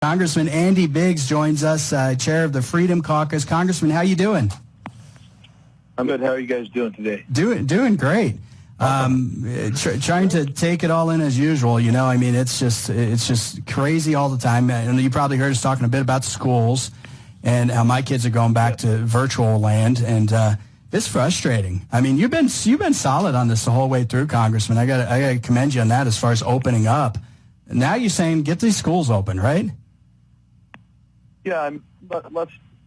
Congressman Andy Biggs joins us, chair of the Freedom Caucus. Congressman, how you doing? I'm good. How are you guys doing today? Doing great. Trying to take it all in as usual. You know, I mean, it's just crazy all the time. And you probably heard us talking a bit about schools and how my kids are going back to virtual land, and it's frustrating. I mean, you've been solid on this the whole way through, Congressman. I got to commend you on that as far as opening up. Now you're saying get these schools open, right? Yeah,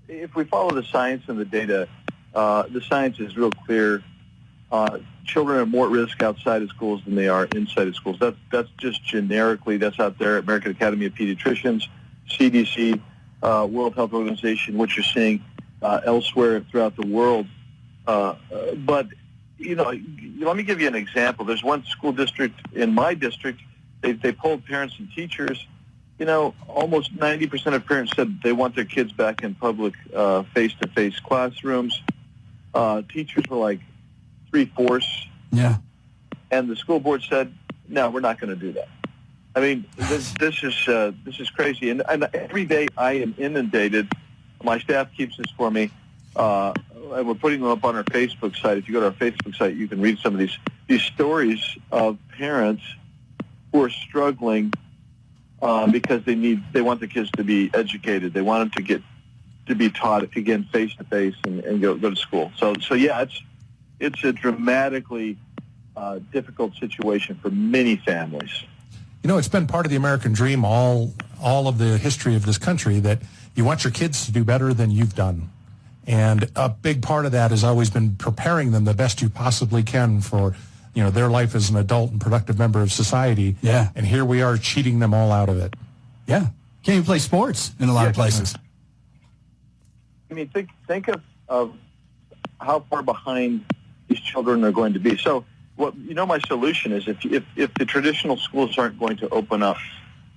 if we follow the science and the data, the science is real clear. Children are more at risk outside of schools than they are inside of schools. That's just generically, that's out there. American Academy of Pediatricians, CDC, World Health Organization, what you're seeing elsewhere throughout the world. But, you know, let me give you an example. There's one school district in my district. They polled parents and teachers. You know, almost 90% of parents said they want their kids back in public face-to-face classrooms. Teachers were like 3/4. Yeah. And the school board said, no, we're not going to do that. I mean, this is crazy. And every day I am inundated. My staff keeps this for me. And we're putting them up on our Facebook site. If you go to our Facebook site, you can read some of these stories of parents who are struggling because they want the kids to be educated. They want them to be taught again face to face and go to school. So yeah, it's a dramatically difficult situation for many families. You know, it's been part of the American dream all of the history of this country that you want your kids to do better than you've done. And a big part of that has always been preparing them the best you possibly can for, you know, their life as an adult and productive member of society. Yeah. And here we are cheating them all out of it. Yeah. Can't even play sports in a lot of places. I mean, think of how far behind these children are going to be. So, my solution is if the traditional schools aren't going to open up,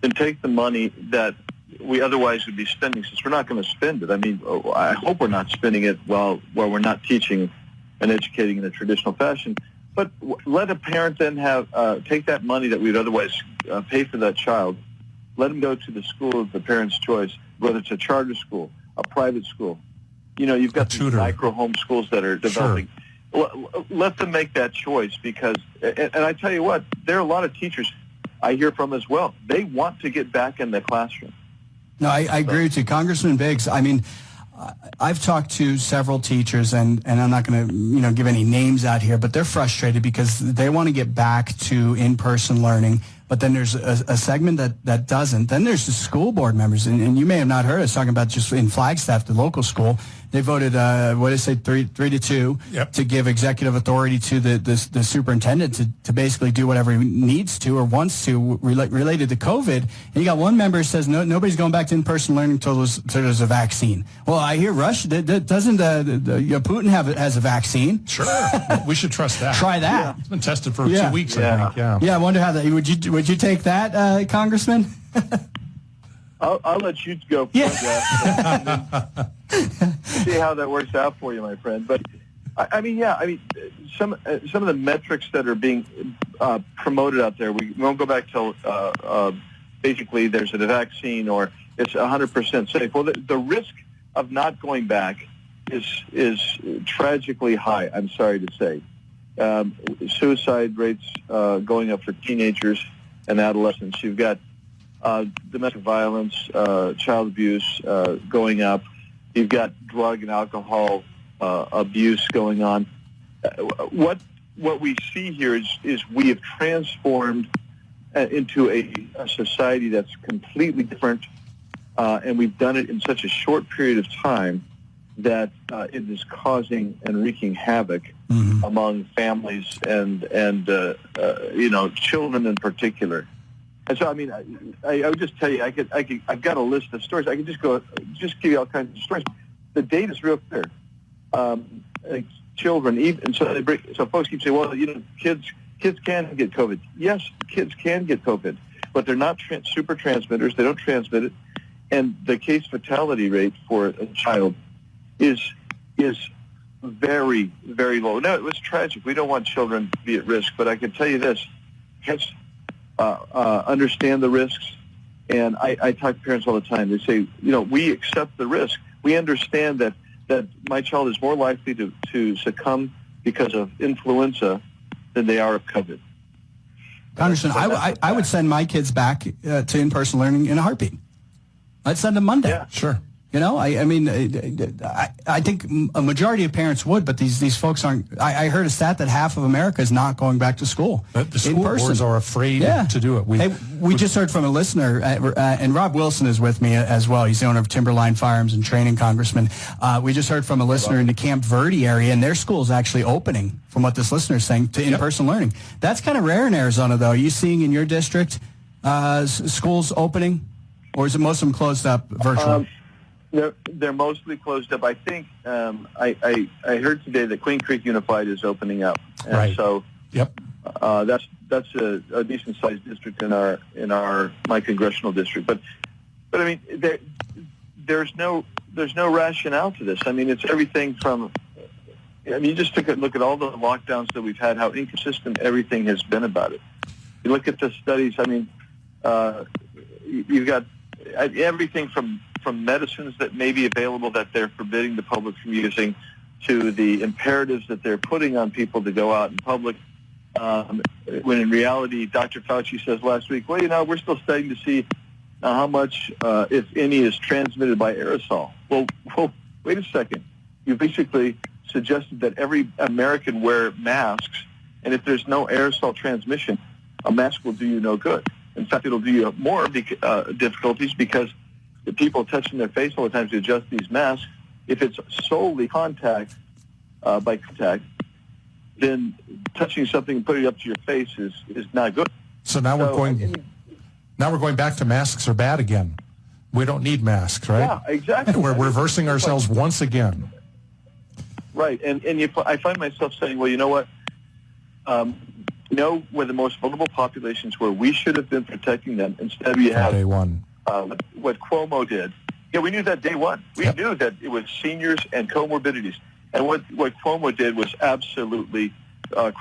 then take the money that we otherwise would be spending, since we're not going to spend it. I mean, I hope we're not spending it while we're not teaching and educating in a traditional fashion. But let a parent then take that money that we'd otherwise pay for that child, let them go to the school of the parent's choice, whether it's a charter school, a private school. You know, you've got these micro home schools that are developing. Sure. Let them make that choice, because, and I tell you what, there are a lot of teachers I hear from as well. They want to get back in the classroom. No, I agree with you. Congressman Biggs, I mean, I've talked to several teachers, and I'm not going to, give any names out here, but they're frustrated because they want to get back to in-person learning, but then there's a segment that doesn't. Then there's the school board members, and you may have not heard us talking about just in Flagstaff, the local school. They voted, 3-2, yep, to give executive authority to the superintendent to basically do whatever he needs to or wants to related to COVID. And you got one member who says nobody's going back to in-person learning until there's a vaccine. Well, I hear Russia doesn't Putin has a vaccine? Sure, we should trust that. Try that. Yeah. It's been tested for 2 weeks, I think. Yeah, I wonder how that would you take that, Congressman? I'll let you go for that. See how that works out for you, my friend. But some of the metrics that are being promoted out there, we won't go back till basically there's a vaccine or it's 100% safe. Well, the risk of not going back is tragically high, I'm sorry to say. Suicide rates going up for teenagers and adolescents. You've got domestic violence, child abuse going up. You've got drug and alcohol abuse going on. What we see here is we have transformed into a society that's completely different, and we've done it in such a short period of time that it is causing and wreaking havoc among families and children in particular. And so, I mean, I would just tell you, I've got a list of stories. I could just give you all kinds of stories. The data is real clear. Children, even so folks keep saying, well, kids can get COVID. Yes, kids can get COVID, but they're not super transmitters. They don't transmit it, and the case fatality rate for a child is very, very low. Now, it was tragic. We don't want children to be at risk, but I can tell you this: understand the risks, And I talk to parents all the time. They say, we accept the risk. We understand that my child is more likely to succumb because of influenza than they are of COVID. Congressman, I would send my kids back to in-person learning in a heartbeat. I'd send them Monday. Yeah. Sure. I think a majority of parents would, but these folks aren't. I heard a stat that half of America is not going back to school. But the school boards are afraid to do it. We just heard from a listener, and Rob Wilson is with me as well. He's the owner of Timberline Firearms and Training, Congressman. We just heard from a listener in the Camp Verde area, and their school is actually opening, from what this listener is saying, to in-person learning. That's kind of rare in Arizona, though. Are you seeing in your district schools opening, or is it most of them closed up virtually? They're mostly closed up. I think I heard today that Queen Creek Unified is opening up, and right. So yep, that's a decent sized district in my congressional district. But I mean, there's no rationale to this. I mean, it's everything from. I mean, you just take a look at all the lockdowns that we've had, how inconsistent everything has been about it. You look at the studies. I mean, you've got everything from medicines that may be available that they're forbidding the public from using, to the imperatives that they're putting on people to go out in public, when in reality, Dr. Fauci says last week, well, we're still studying to see how much, if any, is transmitted by aerosol. Well, wait a second. You basically suggested that every American wear masks, and if there's no aerosol transmission, a mask will do you no good. In fact, it'll do you more difficulties, because the people touching their face all the time to adjust these masks, if it's solely contact, by contact, then touching something and putting it up to your face is not good. So now we're going back to masks are bad again. We don't need masks, right? Yeah, exactly. We're reversing ourselves once again. Right, and I find myself saying, well, you know what? Where the most vulnerable populations, where we should have been protecting them, instead we have day one. What Cuomo did. Yeah, we knew that day one. We knew that it was seniors and comorbidities. And what Cuomo did was absolutely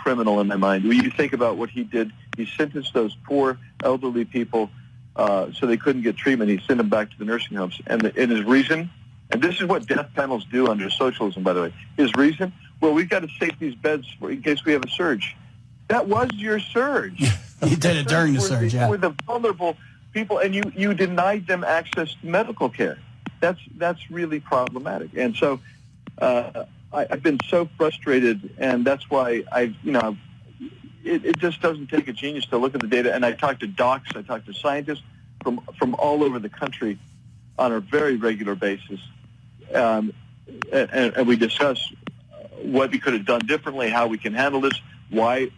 criminal in my mind. When you think about what he did, he sentenced those poor elderly people so they couldn't get treatment. He sent them back to the nursing homes. And his reason, and this is what death panels do under socialism, by the way, his reason, well, we've got to save these beds in case we have a surge. That was your surge. He did it during the surge, yeah. With the vulnerable people, and you denied them access to medical care. That's really problematic. And so I've been so frustrated, and that's why it just doesn't take a genius to look at the data. And I talk to docs, I talk to scientists from all over the country on a very regular basis, and we discuss what we could have done differently, how we can handle this. Why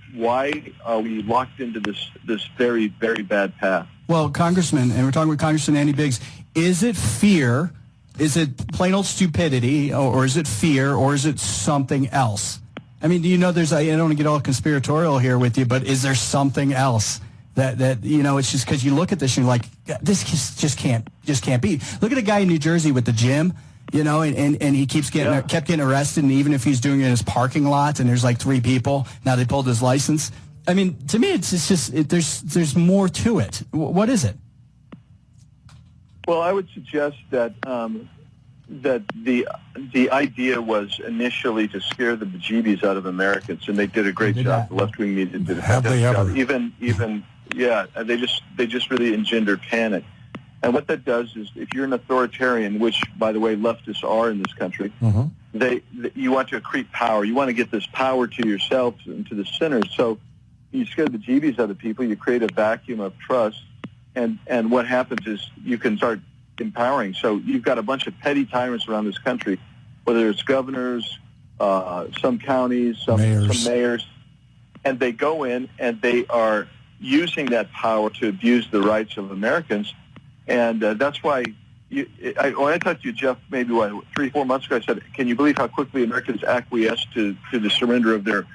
are we locked into this very, very bad path? Well, Congressman, and we're talking with Congressman Andy Biggs, is it fear? Is it plain old stupidity, or is it fear, or is it something else? I mean, do you know I don't want to get all conspiratorial here with you, but is there something else that it's just because you look at this and you're like, this just can't be. Look at a guy in New Jersey with the gym. And he kept getting arrested, and even if he's doing it in his parking lot and there's like 3 people, now they pulled his license. I mean, to me, it's just there's more to it. What is it? Well, I would suggest that that the idea was initially to scare the bejeebies out of Americans, and they did a great job. The left-wing media did a fantastic job. Even they just really engendered panic. And what that does is, if you're an authoritarian, which, by the way, leftists are in this country, you want to accrete power. You want to get this power to yourself and to the center. So you scare the bejeebies out of people. You create a vacuum of trust. And what happens is you can start empowering. So you've got a bunch of petty tyrants around this country, whether it's governors, some counties, some mayors, and they go in and they are using that power to abuse the rights of Americans. And that's why when I talked to you, Jeff, maybe 3-4 months ago, I said, can you believe how quickly Americans acquiesced to the surrender of their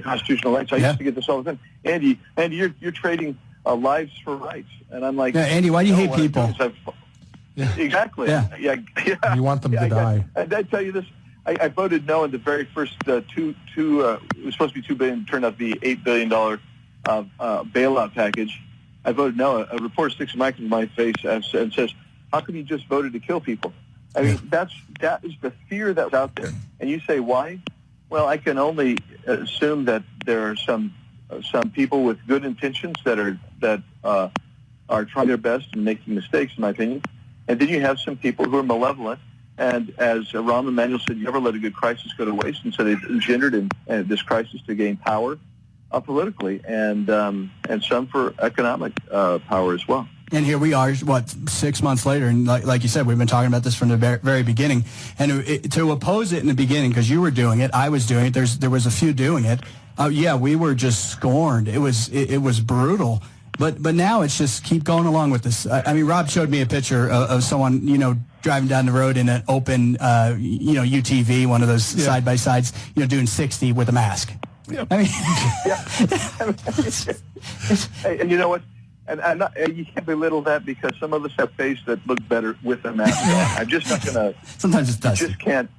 constitutional rights? I used to get this all the time. Andy, you're trading lives for rights. And I'm like, Andy, why do you hate people? Exactly. Yeah. You want them to die. And I tell you this, I voted no in the very first it was supposed to be $2 billion, turned out to be $8 billion bailout package. I voted no. A reporter sticks a mic in my face and says, "How come you just voted to kill people?" I mean, that is the fear that's out there. And you say, why? Well, I can only assume that there are some people with good intentions that are trying their best and making mistakes, in my opinion. And then you have some people who are malevolent. And as Rahm Emanuel said, you never let a good crisis go to waste. And so they've engendered this crisis to gain power politically, and some for economic power as well. And here we are, 6 months later, and like you said, we've been talking about this from the very beginning. And to oppose it in the beginning, because you were doing it, I was doing it, there was a few doing it. We were just scorned. It was brutal. But now it's just keep going along with this. I mean, Rob showed me a picture of someone, driving down the road in an open, UTV, one of those side-by-sides, doing 60 with a mask. Yep. I mean, and you know what? And you can't belittle that, because some of us have face that look better with a mask on. I'm just not going to. Sometimes it does. You just can't.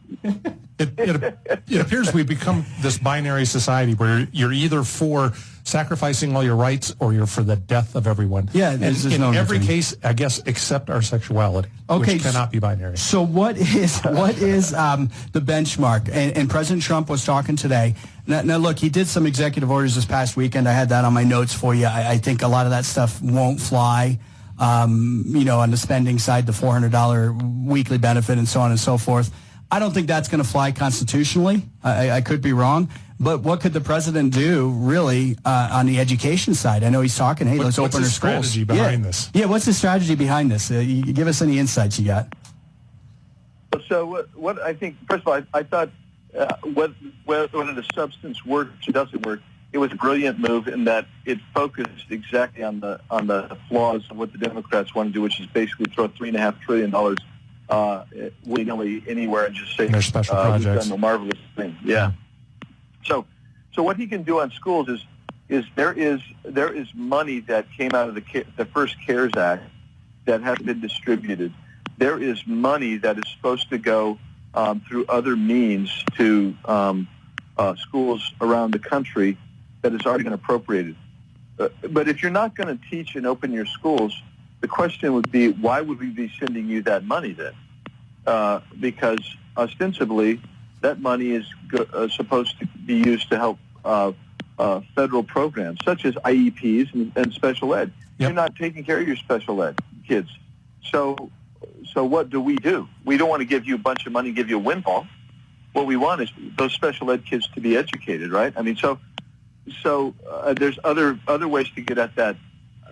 It appears we've become this binary society where you're either for sacrificing all your rights or you're for the death of everyone. Yeah, and in every case, I guess, except our sexuality, which cannot be binary. So what is the benchmark? And President Trump was talking today. Now, look, he did some executive orders this past weekend. I had that on my notes for you. I think a lot of that stuff won't fly. On the spending side, the $400 weekly benefit and so on and so forth. I don't think that's going to fly constitutionally. I could be wrong. But what could the president do, really, on the education side? I know he's talking, hey, let's open our schools. What's the strategy behind this? Yeah, what's the strategy behind this? You give us any insights you got. So what I think, first of all, I thought whether the substance works or doesn't work, it was a brilliant move in that it focused exactly on the flaws of what the Democrats want to do, which is basically throw $3.5 trillion willy-nilly anywhere and just say their special projects. We've done a marvelous thing. Yeah. So what he can do on schools is there is money that came out of the first CARES Act that has been distributed. There is money that is supposed to go through other means to schools around the country that is already been appropriated. But if you're not going to teach and open your schools, the question would be, why would we be sending you that money then? Because ostensibly, that money is supposed to be used to help federal programs, such as IEPs and special ed. Yep. You're not taking care of your special ed kids. So what do? We don't want to give you a bunch of money, give you a windfall. What we want is those special ed kids to be educated, right? I mean, so there's other ways to get at that.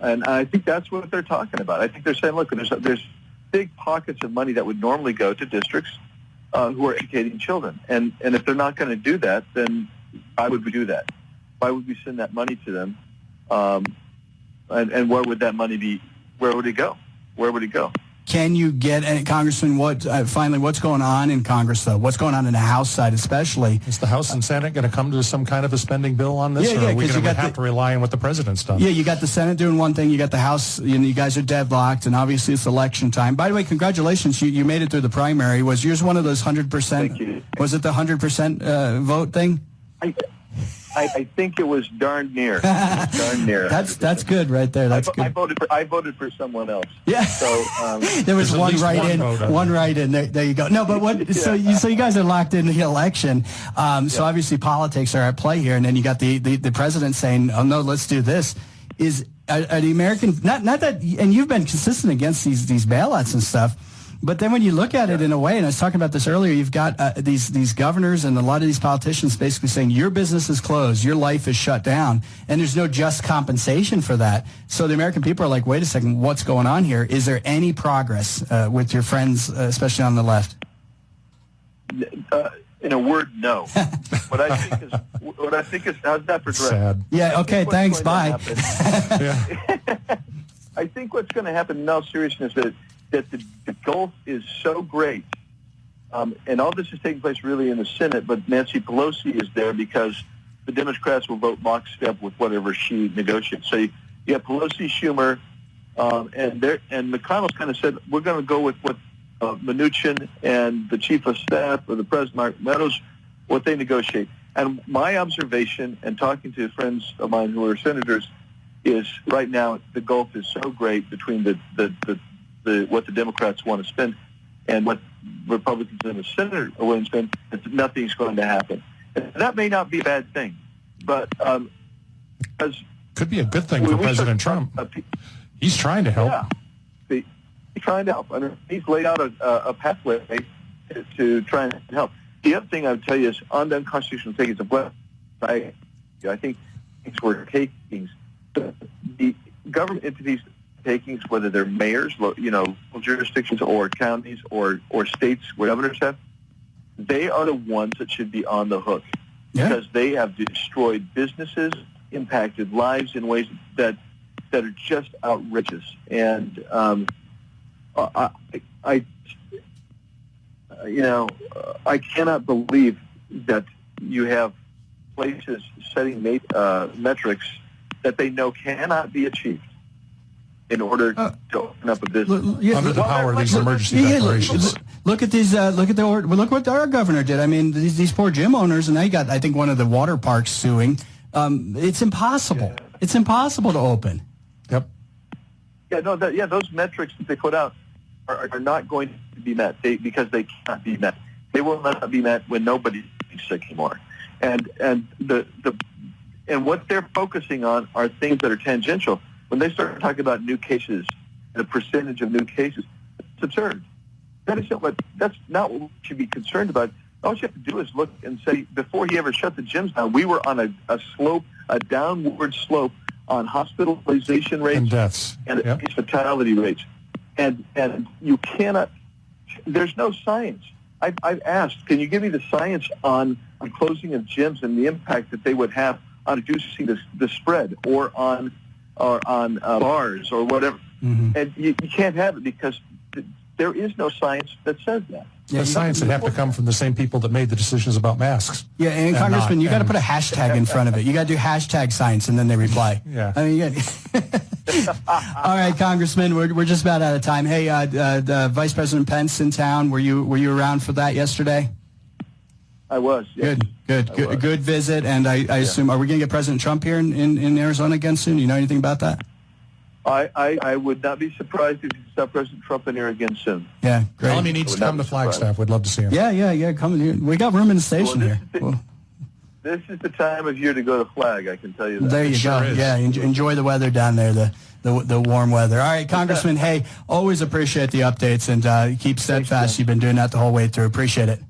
And I think that's what they're talking about. I think they're saying, look, there's big pockets of money that would normally go to districts who are educating children. And if they're not going to do that, then why would we do that? Why would we send that money to them? And where would that money be? Where would it go? Where would it go? Can you get, and Congressman, what's going on in Congress, though? What's going on in the House side, especially? Is the House and Senate going to come to some kind of a spending bill on this, or are we going to have to rely on what the president's done? Yeah, you got the Senate doing one thing, you got the House, you guys are deadlocked, and obviously it's election time. By the way, congratulations, you made it through the primary. Was yours one of those 100%? Thank you. Was it the 100% vote thing? I think it was darn near. Darn near. That's good right there. That's good. I voted for someone else. Yeah. So there was one write-in. One write-in. There you go. No, but what? Yeah. So you guys are locked in the election. So obviously politics are at play here, and then you got the president saying, "Oh no, let's do this." Are the American not that? And you've been consistent against these bailouts and stuff. But then when you look at it in a way, and I was talking about this earlier, you've got these governors and a lot of these politicians basically saying your business is closed, your life is shut down, and there's no just compensation for that. So the American people are like, wait a second, what's going on here? Is there any progress with your friends, especially on the left? In a word, no. What I think is how's that for direct? Sad. Yeah. Okay. Thanks. Bye. I think what's going to happen in all seriousness is that the gulf is so great, and all this is taking place really in the Senate, but Nancy Pelosi is there because the Democrats will vote lockstep with whatever she negotiates. So you have Pelosi, Schumer, and McConnell's kind of said, we're going to go with what Mnuchin and the chief of staff or the president, Mark Meadows, what they negotiate. And my observation and talking to friends of mine who are senators is right now the gulf is so great between the what the Democrats want to spend and what Republicans in the Senate are willing to spend, that nothing's going to happen. And that may not be a bad thing, but as could be a good thing for President Trump. He's trying to help. Yeah, he's trying to help. I mean, he's laid out a pathway to try and help. The other thing I would tell you is on the unconstitutional takings of weapons, I think things were takings. The government entities takings, whether they're mayors, local jurisdictions, or counties, or states where governors have, they are the ones that should be on the hook because they have destroyed businesses, impacted lives in ways that are just outrageous. And I cannot believe that you have places setting metrics that they know cannot be achieved in order to open up a business. Under the power of these emergency declarations. Look at these. Look what our governor did. I mean, these poor gym owners, and now you got, I think, one of the water parks suing. It's impossible. Yeah. It's impossible to open. Yep. Yeah. Those metrics that they put out are not going to be met because they cannot be met. They will not be met when nobody's sick anymore. And what they're focusing on are things that are tangential. When they start talking about new cases, the percentage of new cases, it's absurd. That's not what we should be concerned about. All you have to do is look and say, before he ever shut the gyms down, we were on a downward slope on hospitalization rates and deaths and fatality rates. And you cannot, there's no science. I've asked, can you give me the science on closing of gyms and the impact that they would have on reducing the spread or on bars or whatever? Mm-hmm. And you can't have it because there is no science that says that. The science would have to come from the same people that made the decisions about masks. Yeah, and Congressman, you got to put a hashtag in front of it. You got to do hashtag science, and then they reply. Yeah. I mean, all right, Congressman, we're just about out of time. Hey, Vice President Pence in town. Were you around for that yesterday? I was. Yes. Good visit. And I assume, are we going to get President Trump here in Arizona again soon? Do you know anything about that? I would not be surprised if you saw President Trump in here again soon. Yeah, great. Tell him he needs to come to Flagstaff. We'd love to see him. Yeah. Come here. We got room in the station here. This is the time of year to go to Flag, I can tell you that. There you go. Yeah, enjoy the weather down there, the warm weather. All right, Congressman, hey, always appreciate the updates, and keep steadfast. You've been doing that the whole way through. Appreciate it.